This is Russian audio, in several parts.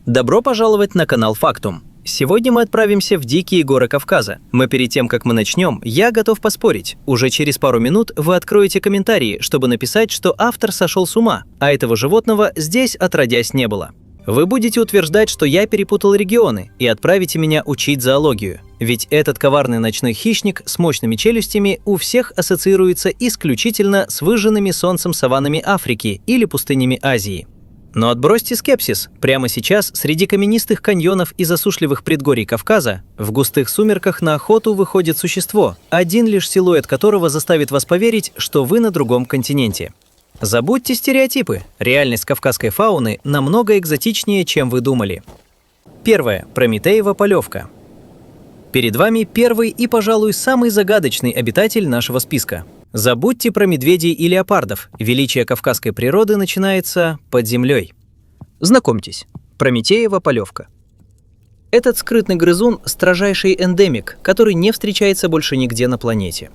Добро пожаловать на канал Фактум. Сегодня мы отправимся в дикие горы Кавказа. Но перед тем, как мы начнем, я готов поспорить. Уже через пару минут вы откроете комментарии, чтобы написать, что автор сошел с ума, а этого животного здесь отродясь не было. Вы будете утверждать, что я перепутал регионы, и отправите меня учить зоологию. Ведь этот коварный ночной хищник с мощными челюстями у всех ассоциируется исключительно с выжженными солнцем саваннами Африки или пустынями Азии. Но отбросьте скепсис. Прямо сейчас среди каменистых каньонов и засушливых предгорий Кавказа в густых сумерках на охоту выходит существо, один лишь силуэт которого заставит вас поверить, что вы на другом континенте. Забудьте стереотипы. Реальность кавказской фауны намного экзотичнее, чем вы думали. Первое. Прометеева полевка. Перед вами первый и, пожалуй, самый загадочный обитатель нашего списка. Забудьте про медведей и леопардов. Величие кавказской природы начинается под землей. Знакомьтесь, Прометеева полевка. Этот скрытный грызун – строжайший эндемик, который не встречается больше нигде на планете.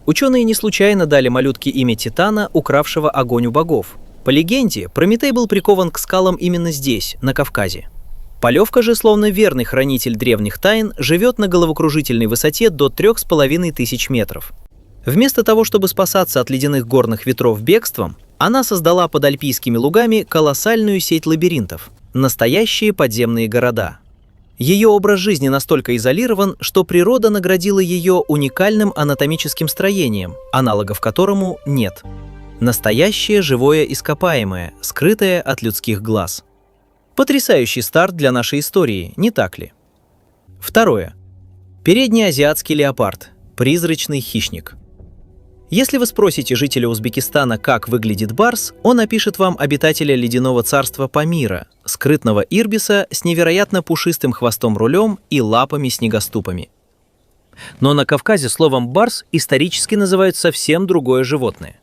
Ученые не случайно дали малютке имя Титана, укравшего огонь у богов. По легенде, Прометей был прикован к скалам именно здесь, на Кавказе. Полевка же, словно верный хранитель древних тайн, живет на головокружительной высоте до 3500 метров. Вместо того, чтобы спасаться от ледяных горных ветров бегством, она создала под альпийскими лугами колоссальную сеть лабиринтов – настоящие подземные города. Ее образ жизни настолько изолирован, что природа наградила ее уникальным анатомическим строением, аналогов которому нет. Настоящее живое ископаемое, скрытое от людских глаз. Потрясающий старт для нашей истории, не так ли? Второе. Переднеазиатский леопард – призрачный хищник. Если вы спросите жителя Узбекистана, как выглядит барс, он опишет вам обитателя ледяного царства Памира, скрытного ирбиса с невероятно пушистым хвостом-рулем и лапами-снегоступами. Но на Кавказе словом «барс» исторически называют совсем другое животное.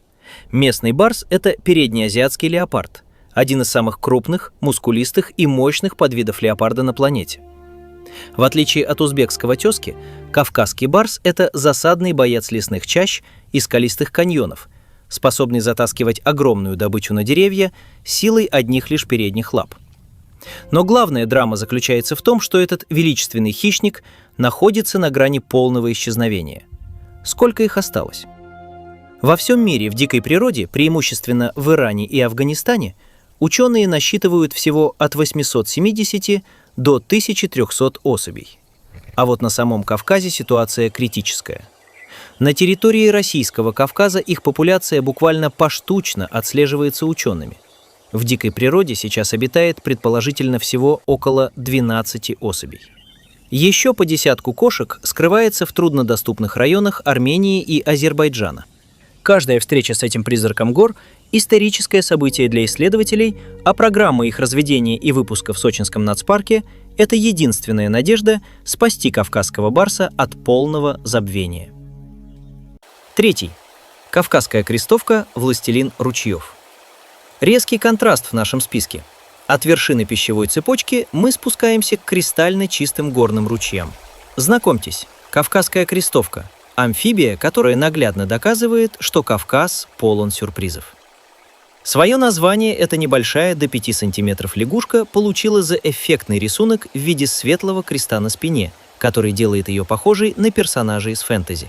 Местный барс – это переднеазиатский леопард, один из самых крупных, мускулистых и мощных подвидов леопарда на планете. В отличие от узбекского тезки, кавказский барс – это засадный боец лесных чащ и скалистых каньонов, способный затаскивать огромную добычу на деревья силой одних лишь передних лап. Но главная драма заключается в том, что этот величественный хищник находится на грани полного исчезновения. Сколько их осталось? Во всем мире в дикой природе, преимущественно в Иране и Афганистане, ученые насчитывают всего от 870 до 1300 особей. А вот на самом Кавказе ситуация критическая. На территории российского Кавказа их популяция буквально поштучно отслеживается учеными. В дикой природе сейчас обитает предположительно всего около 12 особей. Еще по десятку кошек скрывается в труднодоступных районах Армении и Азербайджана. Каждая встреча с этим призраком гор – историческое событие для исследователей, а программа их разведения и выпуска в Сочинском нацпарке – это единственная надежда спасти кавказского барса от полного забвения. Третий. Кавказская крестовка «Властелин ручьев». Резкий контраст в нашем списке. От вершины пищевой цепочки мы спускаемся к кристально чистым горным ручьям. Знакомьтесь, Кавказская крестовка – амфибия, которая наглядно доказывает, что Кавказ полон сюрпризов. Свое название эта небольшая до 5 сантиметров лягушка получила за эффектный рисунок в виде светлого креста на спине, который делает ее похожей на персонажа из фэнтези.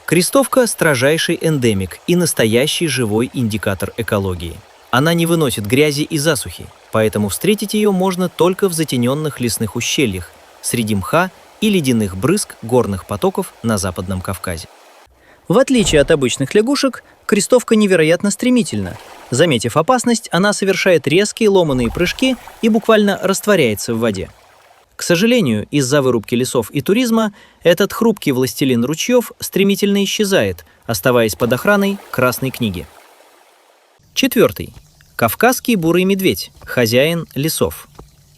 Крестовка – строжайший эндемик и настоящий живой индикатор экологии. Она не выносит грязи и засухи, поэтому встретить ее можно только в затененных лесных ущельях, среди мха и ледяных брызг горных потоков на Западном Кавказе. В отличие от обычных лягушек, крестовка невероятно стремительна. Заметив опасность, она совершает резкие ломаные прыжки и буквально растворяется в воде. К сожалению, из-за вырубки лесов и туризма этот хрупкий властелин ручьев стремительно исчезает, оставаясь под охраной Красной книги. Четвертый. Кавказский бурый медведь, хозяин лесов.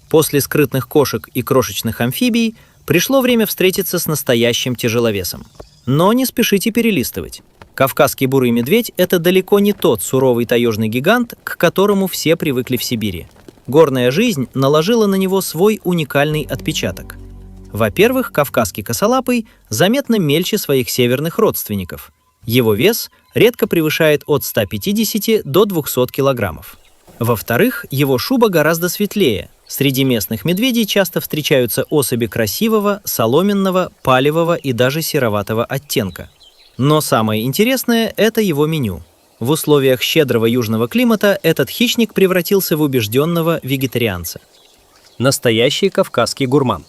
После скрытных кошек и крошечных амфибий пришло время встретиться с настоящим тяжеловесом. Но не спешите перелистывать. Кавказский бурый медведь – это далеко не тот суровый таежный гигант, к которому все привыкли в Сибири. Горная жизнь наложила на него свой уникальный отпечаток. Во-первых, кавказский косолапый заметно мельче своих северных родственников. Его вес редко превышает от 150 до 200 килограммов. Во-вторых, его шуба гораздо светлее, Среди местных медведей часто встречаются особи красивого, соломенного, палевого и даже сероватого оттенка. Но самое интересное – это его меню. В условиях щедрого южного климата этот хищник превратился в убежденного вегетарианца. Настоящий кавказский гурман.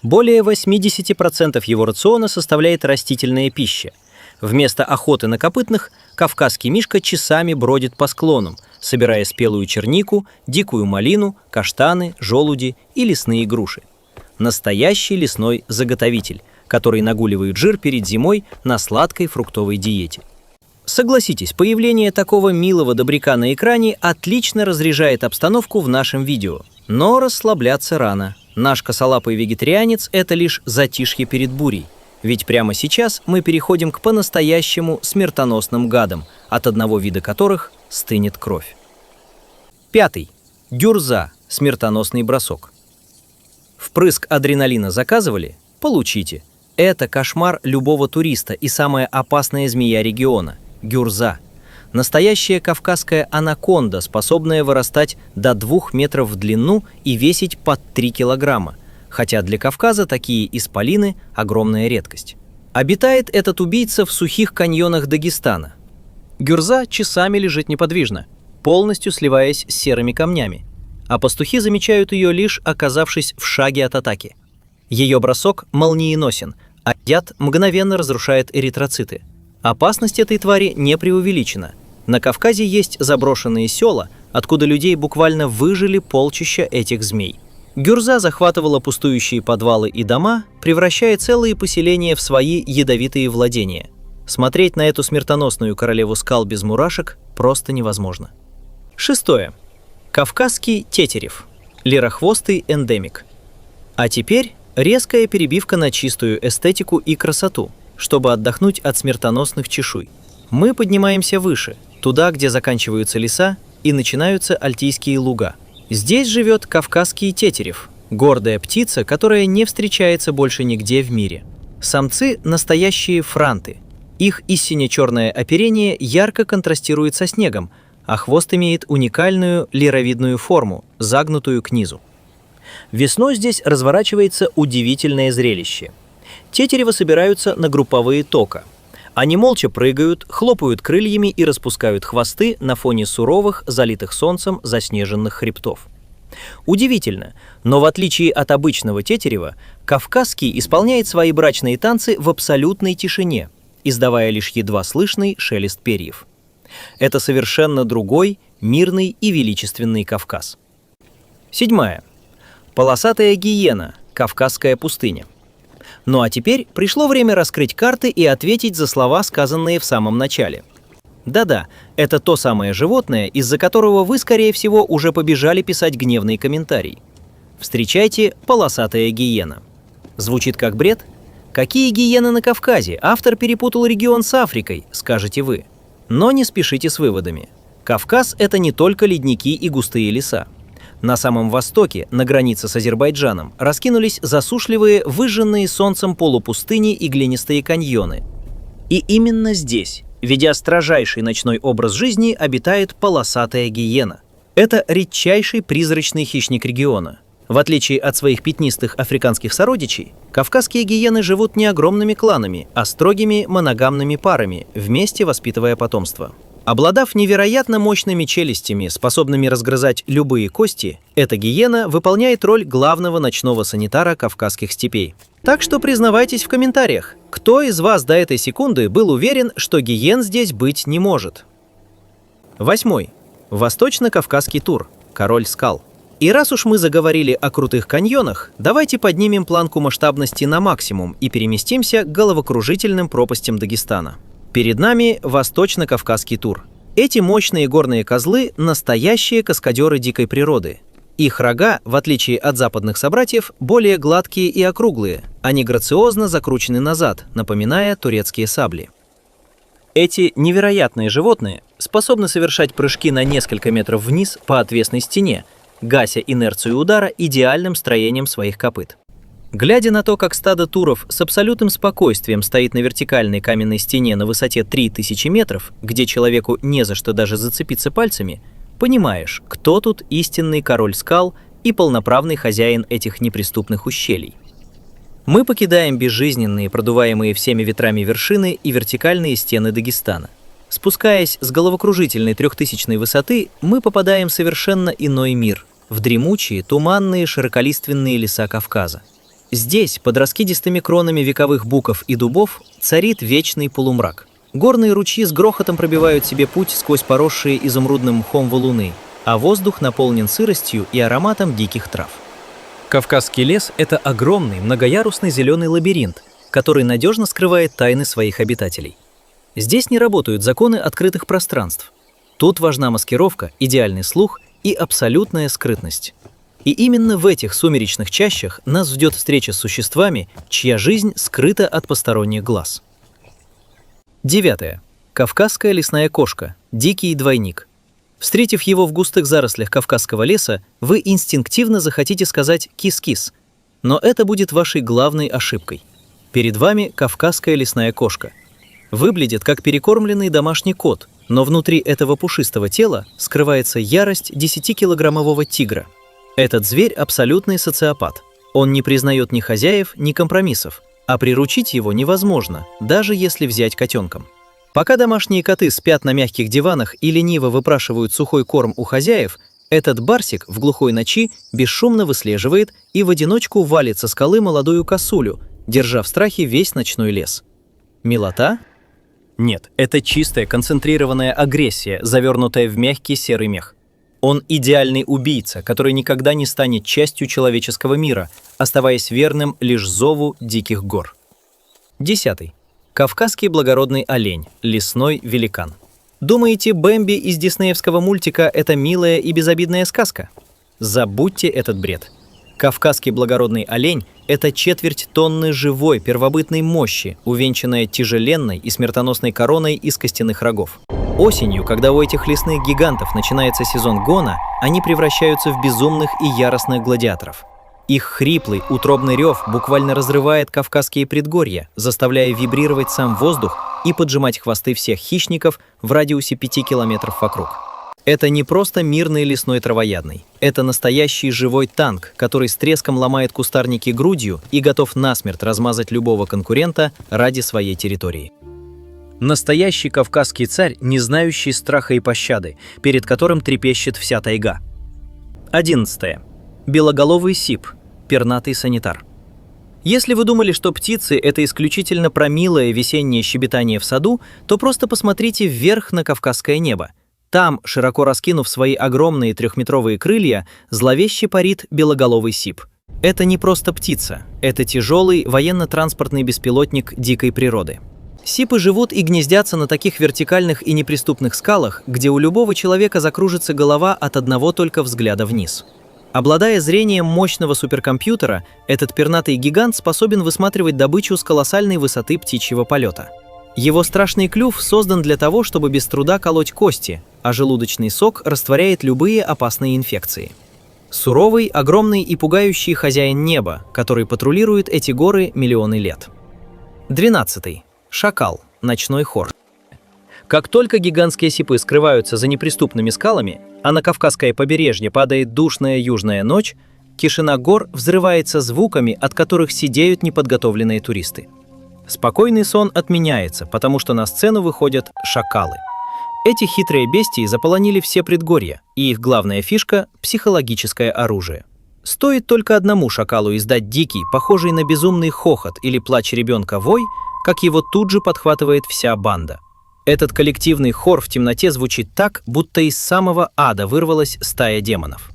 Более 80% его рациона составляет растительная пища. Вместо охоты на копытных кавказский мишка часами бродит по склонам, собирая спелую чернику, дикую малину, каштаны, желуди и лесные груши. Настоящий лесной заготовитель, который нагуливает жир перед зимой на сладкой фруктовой диете. Согласитесь, появление такого милого добряка на экране отлично разряжает обстановку в нашем видео. Но расслабляться рано. Наш косолапый вегетарианец – это лишь затишье перед бурей. Ведь прямо сейчас мы переходим к по-настоящему смертоносным гадам, от одного вида которых стынет кровь. 5. Гюрза – смертоносный бросок. Впрыск адреналина заказывали? Получите. Это кошмар любого туриста и самая опасная змея региона – гюрза. Настоящая кавказская анаконда, способная вырастать до 2 метров в длину и весить под 3 килограмма, хотя для Кавказа такие исполины – огромная редкость. Обитает этот убийца в сухих каньонах Дагестана. Гюрза часами лежит неподвижно, полностью сливаясь с серыми камнями, а пастухи замечают ее, лишь оказавшись в шаге от атаки. Ее бросок молниеносен, а яд мгновенно разрушает эритроциты. Опасность этой твари не преувеличена. На Кавказе есть заброшенные села, откуда людей буквально выжили полчища этих змей. Гюрза захватывала пустующие подвалы и дома, превращая целые поселения в свои ядовитые владения. Смотреть на эту смертоносную королеву скал без мурашек просто невозможно. 6. Кавказский тетерев. Лирохвостый эндемик. А теперь резкая перебивка на чистую эстетику и красоту, чтобы отдохнуть от смертоносных чешуй. Мы поднимаемся выше, туда, где заканчиваются леса и начинаются альтийские луга. Здесь живет кавказский тетерев, гордая птица, которая не встречается больше нигде в мире. Самцы – настоящие франты. Их истинно черное оперение ярко контрастирует со снегом, а хвост имеет уникальную лировидную форму, загнутую к низу. Весной здесь разворачивается удивительное зрелище. Тетеревы собираются на групповые тока. Они молча прыгают, хлопают крыльями и распускают хвосты на фоне суровых, залитых солнцем заснеженных хребтов. Удивительно, но в отличие от обычного тетерева, кавказский исполняет свои брачные танцы в абсолютной тишине, издавая лишь едва слышный шелест перьев. Это совершенно другой, мирный и величественный Кавказ. 7. Полосатая гиена, Кавказская пустыня. Ну а теперь пришло время раскрыть карты и ответить за слова, сказанные в самом начале. Да-да, это то самое животное, из-за которого вы, скорее всего, уже побежали писать гневный комментарий. Встречайте, полосатая гиена. Звучит как бред? Какие гиены на Кавказе? Автор перепутал регион с Африкой, скажете вы. Но не спешите с выводами. Кавказ – это не только ледники и густые леса. На самом востоке, на границе с Азербайджаном, раскинулись засушливые, выжженные солнцем полупустыни и глинистые каньоны. И именно здесь, ведя строжайший ночной образ жизни, обитает полосатая гиена. Это редчайший призрачный хищник региона. В отличие от своих пятнистых африканских сородичей, кавказские гиены живут не огромными кланами, а строгими моногамными парами, вместе воспитывая потомство. Обладав невероятно мощными челюстями, способными разгрызать любые кости, эта гиена выполняет роль главного ночного санитара кавказских степей. Так что признавайтесь в комментариях, кто из вас до этой секунды был уверен, что гиен здесь быть не может. 8. Восточно-кавказский тур. Король скал. И раз уж мы заговорили о крутых каньонах, давайте поднимем планку масштабности на максимум и переместимся к головокружительным пропастям Дагестана. Перед нами Восточно-Кавказский тур. Эти мощные горные козлы – настоящие каскадеры дикой природы. Их рога, в отличие от западных собратьев, более гладкие и округлые. Они грациозно закручены назад, напоминая турецкие сабли. Эти невероятные животные способны совершать прыжки на несколько метров вниз по отвесной стене, гася инерцию удара идеальным строением своих копыт. Глядя на то, как стадо туров с абсолютным спокойствием стоит на вертикальной каменной стене на высоте 3000 метров, где человеку не за что даже зацепиться пальцами, понимаешь, кто тут истинный король скал и полноправный хозяин этих неприступных ущелий. Мы покидаем безжизненные, продуваемые всеми ветрами вершины и вертикальные стены Дагестана. Спускаясь с головокружительной 3000-й высоты, мы попадаем в совершенно иной мир, в дремучие, туманные, широколиственные леса Кавказа. Здесь, под раскидистыми кронами вековых буков и дубов, царит вечный полумрак. Горные ручьи с грохотом пробивают себе путь сквозь поросшие изумрудным мхом валуны, а воздух наполнен сыростью и ароматом диких трав. Кавказский лес – это огромный, многоярусный зеленый лабиринт, который надежно скрывает тайны своих обитателей. Здесь не работают законы открытых пространств. Тут важна маскировка, идеальный слух и абсолютная скрытность. И именно в этих сумеречных чащах нас ждет встреча с существами, чья жизнь скрыта от посторонних глаз. 9. Кавказская лесная кошка. Дикий двойник. Встретив его в густых зарослях кавказского леса, вы инстинктивно захотите сказать «кис-кис», но это будет вашей главной ошибкой. Перед вами кавказская лесная кошка. Выглядит как перекормленный домашний кот, но внутри этого пушистого тела скрывается ярость 10-килограммового тигра. Этот зверь абсолютный социопат. Он не признает ни хозяев, ни компромиссов, а приручить его невозможно, даже если взять котенком. Пока домашние коты спят на мягких диванах и лениво выпрашивают сухой корм у хозяев, этот барсик в глухой ночи бесшумно выслеживает и в одиночку валит со скалы молодую косулю, держа в страхе весь ночной лес. Милота? Нет, это чистая концентрированная агрессия, завернутая в мягкий серый мех. Он идеальный убийца, который никогда не станет частью человеческого мира, оставаясь верным лишь зову диких гор. 10. Кавказский благородный олень, лесной великан. Думаете, Бэмби из диснеевского мультика – это милая и безобидная сказка? Забудьте этот бред. Кавказский благородный олень – это четверть тонны живой первобытной мощи, увенчанная тяжеленной и смертоносной короной из костяных рогов. Осенью, когда у этих лесных гигантов начинается сезон гона, они превращаются в безумных и яростных гладиаторов. Их хриплый, утробный рев буквально разрывает кавказские предгорья, заставляя вибрировать сам воздух и поджимать хвосты всех хищников в радиусе 5 километров вокруг. Это не просто мирный лесной травоядный. Это настоящий живой танк, который с треском ломает кустарники грудью и готов насмерть размазать любого конкурента ради своей территории. Настоящий кавказский царь, не знающий страха и пощады, перед которым трепещет вся тайга. 11. Белоголовый сип, пернатый санитар. Если вы думали, что птицы – это исключительно про милое весеннее щебетание в саду, то просто посмотрите вверх на кавказское небо. Там, широко раскинув свои огромные 3-метровые крылья, зловеще парит белоголовый сип. Это не просто птица, это тяжелый военно-транспортный беспилотник дикой природы. Сипы живут и гнездятся на таких вертикальных и неприступных скалах, где у любого человека закружится голова от одного только взгляда вниз. Обладая зрением мощного суперкомпьютера, этот пернатый гигант способен высматривать добычу с колоссальной высоты птичьего полета. Его страшный клюв создан для того, чтобы без труда колоть кости, а желудочный сок растворяет любые опасные инфекции. Суровый, огромный и пугающий хозяин неба, который патрулирует эти горы миллионы лет. 12. Шакал, ночной хор. Как только гигантские сипы скрываются за неприступными скалами, а на Кавказское побережье падает душная южная ночь, тишина гор взрывается звуками, от которых сидеют неподготовленные туристы. Спокойный сон отменяется, потому что на сцену выходят шакалы. Эти хитрые бестии заполонили все предгорья, и их главная фишка – психологическое оружие. Стоит только одному шакалу издать дикий, похожий на безумный хохот или плач ребенка вой, как его тут же подхватывает вся банда. Этот коллективный хор в темноте звучит так, будто из самого ада вырвалась стая демонов.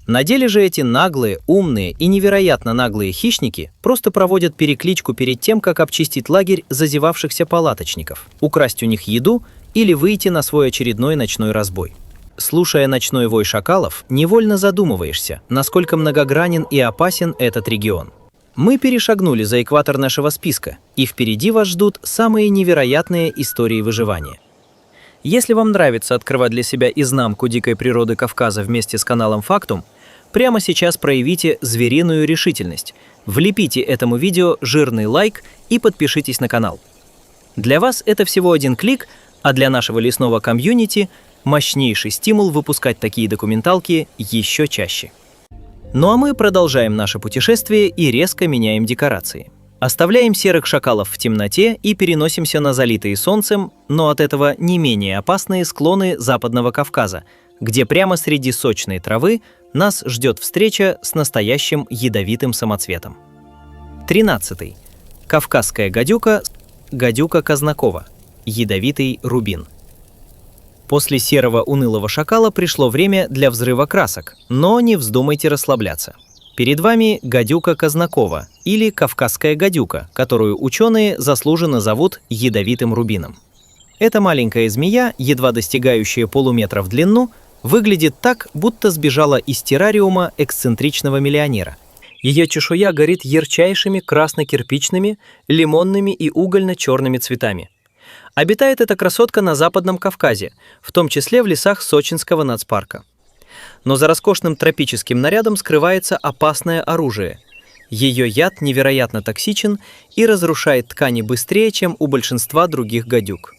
На деле же эти наглые, умные и невероятно наглые хищники просто проводят перекличку перед тем, как обчистить лагерь зазевавшихся палаточников, украсть у них еду или выйти на свой очередной ночной разбой. Слушая ночной вой шакалов, невольно задумываешься, насколько многогранен и опасен этот регион. Мы перешагнули за экватор нашего списка, и впереди вас ждут самые невероятные истории выживания. Если вам нравится открывать для себя изнанку дикой природы Кавказа вместе с каналом Фактум, прямо сейчас проявите звериную решительность, влепите этому видео жирный лайк и подпишитесь на канал. Для вас это всего один клик, а для нашего лесного комьюнити – мощнейший стимул выпускать такие документалки еще чаще. Ну а мы продолжаем наше путешествие и резко меняем декорации. Оставляем серых шакалов в темноте и переносимся на залитые солнцем, но от этого не менее опасные склоны Западного Кавказа, где прямо среди сочной травы нас ждет встреча с настоящим ядовитым самоцветом. 13. Кавказская гадюка, гадюка Казнакова, ядовитый рубин. После серого унылого шакала пришло время для взрыва красок, но не вздумайте расслабляться. Перед вами гадюка Казнакова, или кавказская гадюка, которую ученые заслуженно зовут ядовитым рубином. Эта маленькая змея, едва достигающая полуметра в длину, выглядит так, будто сбежала из террариума эксцентричного миллионера. Ее чешуя горит ярчайшими красно-кирпичными, лимонными и угольно-черными цветами. Обитает эта красотка на Западном Кавказе, в том числе в лесах Сочинского нацпарка. Но за роскошным тропическим нарядом скрывается опасное оружие. Ее яд невероятно токсичен и разрушает ткани быстрее, чем у большинства других гадюк.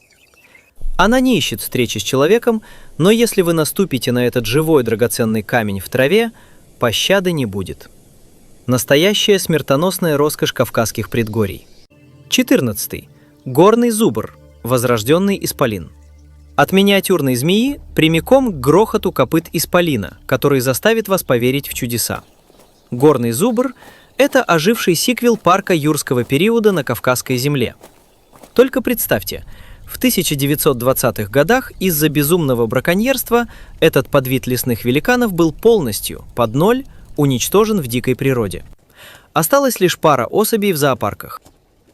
Она не ищет встречи с человеком, но если вы наступите на этот живой драгоценный камень в траве, пощады не будет. Настоящая смертоносная роскошь кавказских предгорий. 14. Горный зубр, возрожденный исполин. От миниатюрной змеи прямиком к грохоту копыт исполина, который заставит вас поверить в чудеса. Горный зубр – это оживший сиквел парка юрского периода на Кавказской земле. Только представьте, в 1920-х годах из-за безумного браконьерства этот подвид лесных великанов был полностью, под ноль, уничтожен в дикой природе. Осталась лишь пара особей в зоопарках.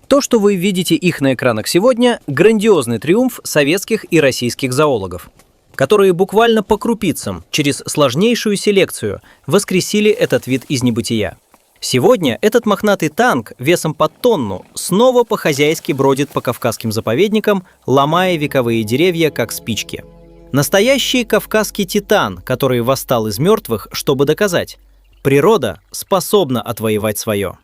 То, что вы видите их на экранах сегодня, грандиозный триумф советских и российских зоологов, которые буквально по крупицам, через сложнейшую селекцию, воскресили этот вид из небытия. Сегодня этот мохнатый танк весом под тонну снова по-хозяйски бродит по кавказским заповедникам, ломая вековые деревья, как спички. Настоящий кавказский титан, который восстал из мертвых, чтобы доказать: природа способна отвоевать свое.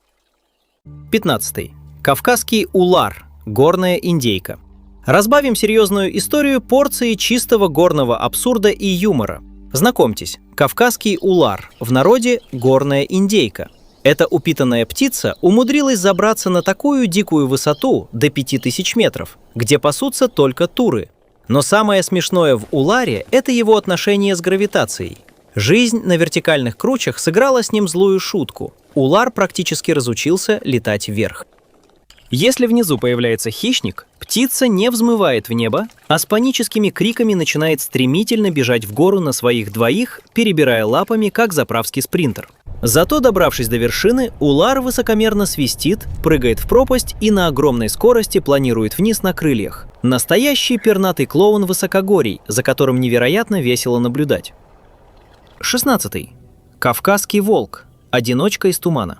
15. Кавказский улар, горная индейка. Разбавим серьезную историю порцией чистого горного абсурда и юмора. Знакомьтесь, кавказский улар, в народе горная индейка. Эта упитанная птица умудрилась забраться на такую дикую высоту до 5000 метров, где пасутся только туры. Но самое смешное в уларе – это его отношение с гравитацией. Жизнь на вертикальных кручах сыграла с ним злую шутку. Улар практически разучился летать вверх. Если внизу появляется хищник, птица не взмывает в небо, а с паническими криками начинает стремительно бежать в гору на своих двоих, перебирая лапами, как заправский спринтер. Зато, добравшись до вершины, улар высокомерно свистит, прыгает в пропасть и на огромной скорости планирует вниз на крыльях. Настоящий пернатый клоун высокогорий, за которым невероятно весело наблюдать. 16. Кавказский волк, одиночка из тумана.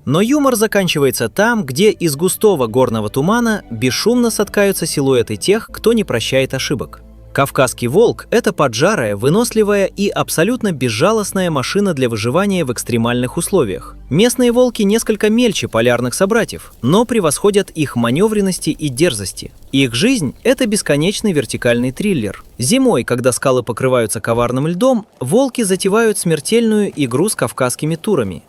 Но юмор заканчивается там, где из густого горного тумана бесшумно соткаются силуэты тех, кто не прощает ошибок. Кавказский волк – это поджарая, выносливая и абсолютно безжалостная машина для выживания в экстремальных условиях. Местные волки несколько мельче полярных собратьев, но превосходят их маневренности и дерзости. Их жизнь – это бесконечный вертикальный триллер. Зимой, когда скалы покрываются коварным льдом, волки затевают смертельную игру с кавказскими турами.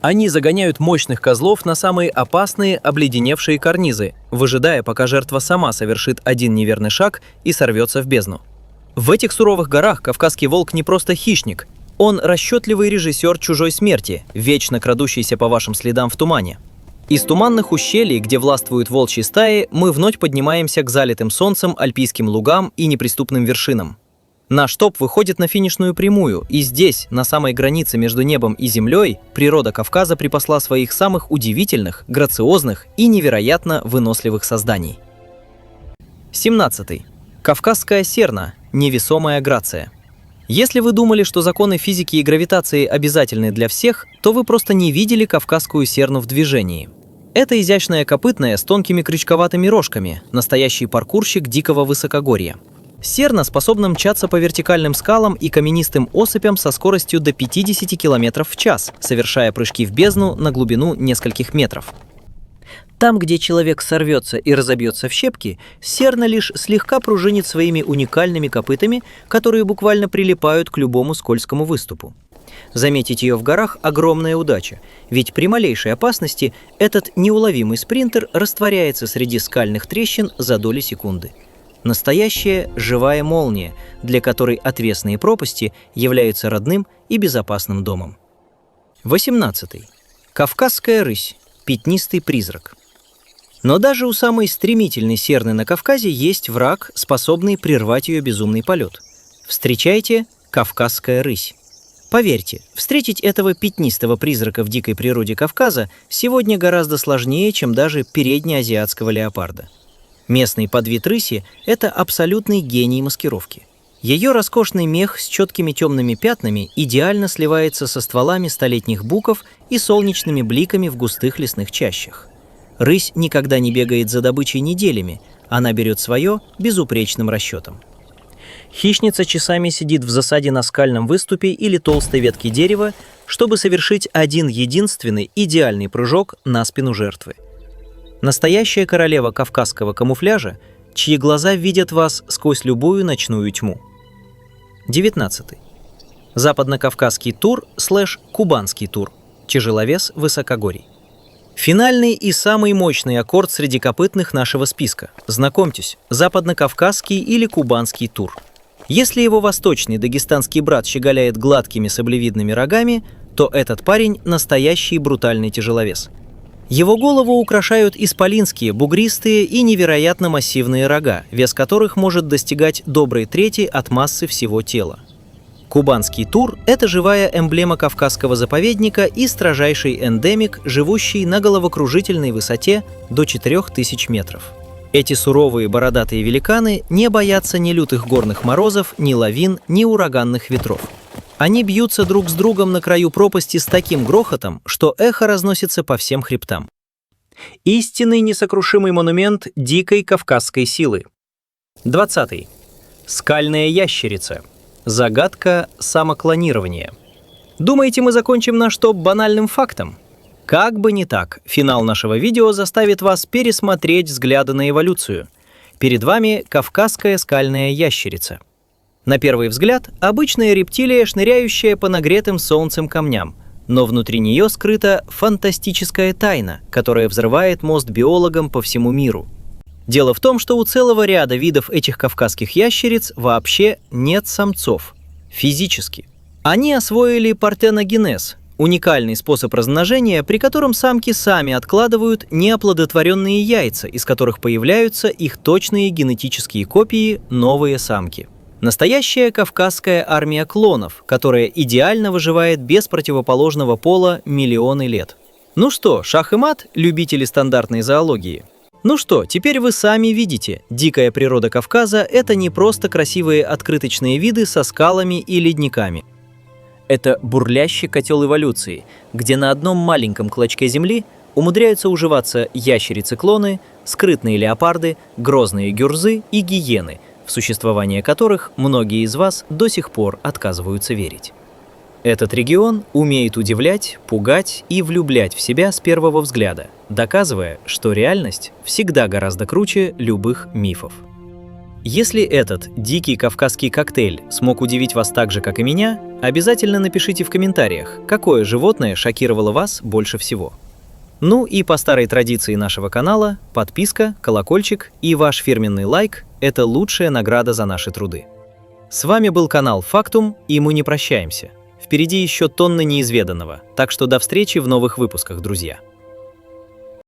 Они загоняют мощных козлов на самые опасные обледеневшие карнизы, выжидая, пока жертва сама совершит один неверный шаг и сорвется в бездну. В этих суровых горах кавказский волк не просто хищник, он расчетливый режиссер чужой смерти, вечно крадущийся по вашим следам в тумане. Из туманных ущелий, где властвуют волчьи стаи, мы вновь поднимаемся к залитым солнцем альпийским лугам и неприступным вершинам. Наш топ выходит на финишную прямую, и здесь, на самой границе между небом и землей, природа Кавказа припасла своих самых удивительных, грациозных и невероятно выносливых созданий. 17. Кавказская серна, невесомая грация. Если вы думали, что законы физики и гравитации обязательны для всех, то вы просто не видели кавказскую серну в движении. Это изящная копытная с тонкими крючковатыми рожками, настоящий паркурщик дикого высокогорья. Серна способна мчаться по вертикальным скалам и каменистым осыпям со скоростью до 50 км в час, совершая прыжки в бездну на глубину нескольких метров. Там, где человек сорвется и разобьется в щепки, серна лишь слегка пружинит своими уникальными копытами, которые буквально прилипают к любому скользкому выступу. Заметить ее в горах – огромная удача, ведь при малейшей опасности этот неуловимый спринтер растворяется среди скальных трещин за доли секунды. Настоящая живая молния, для которой отвесные пропасти являются родным и безопасным домом. 18. Кавказская рысь. Пятнистый призрак. Но даже у самой стремительной серны на Кавказе есть враг, способный прервать ее безумный полет. Встречайте кавказская рысь. Поверьте, встретить этого пятнистого призрака в дикой природе Кавказа сегодня гораздо сложнее, чем даже переднеазиатского леопарда. Местный подвид рыси – это абсолютный гений маскировки. Ее роскошный мех с четкими темными пятнами идеально сливается со стволами столетних буков и солнечными бликами в густых лесных чащах. Рысь никогда не бегает за добычей неделями, она берет свое безупречным расчетом. Хищница часами сидит в засаде на скальном выступе или толстой ветке дерева, чтобы совершить один единственный идеальный прыжок на спину жертвы. Настоящая королева кавказского камуфляжа, чьи глаза видят вас сквозь любую ночную тьму. 19. Западно-кавказский тур / кубанский тур. Тяжеловес высокогорий. Финальный и самый мощный аккорд среди копытных нашего списка. Знакомьтесь, западно-кавказский или кубанский тур. Если его восточный дагестанский брат щеголяет гладкими саблевидными рогами, то этот парень – настоящий брутальный тяжеловес. Его голову украшают исполинские, бугристые и невероятно массивные рога, вес которых может достигать доброй трети от массы всего тела. Кубанский тур – это живая эмблема Кавказского заповедника и строжайший эндемик, живущий на головокружительной высоте до 4000 метров. Эти суровые бородатые великаны не боятся ни лютых горных морозов, ни лавин, ни ураганных ветров. Они бьются друг с другом на краю пропасти с таким грохотом, что эхо разносится по всем хребтам. Истинный несокрушимый монумент дикой кавказской силы. 20. Скальная ящерица. Загадка самоклонирования. Думаете, мы закончим наш топ банальным фактом? Как бы не так, финал нашего видео заставит вас пересмотреть взгляды на эволюцию. Перед вами кавказская скальная ящерица. На первый взгляд, обычная рептилия, шныряющая по нагретым солнцем камням, но внутри нее скрыта фантастическая тайна, которая взрывает мозг биологам по всему миру. Дело в том, что у целого ряда видов этих кавказских ящериц вообще нет самцов. Физически. Они освоили партеногенез – уникальный способ размножения, при котором самки сами откладывают неоплодотворенные яйца, из которых появляются их точные генетические копии – новые самки. Настоящая кавказская армия клонов, которая идеально выживает без противоположного пола миллионы лет. Ну что, шах и мат, любители стандартной зоологии? Ну что, теперь вы сами видите, дикая природа Кавказа – это не просто красивые открыточные виды со скалами и ледниками. Это бурлящий котел эволюции, где на одном маленьком клочке земли умудряются уживаться ящерицы-клоны, скрытные леопарды, грозные гюрзы и гиены, в существование которых многие из вас до сих пор отказываются верить. Этот регион умеет удивлять, пугать и влюблять в себя с первого взгляда, доказывая, что реальность всегда гораздо круче любых мифов. Если этот дикий кавказский коктейль смог удивить вас так же, как и меня, обязательно напишите в комментариях, какое животное шокировало вас больше всего. Ну и по старой традиции нашего канала, подписка, колокольчик и ваш фирменный лайк – это лучшая награда за наши труды. С вами был канал Фактум, и мы не прощаемся. Впереди еще тонны неизведанного, так что до встречи в новых выпусках, друзья.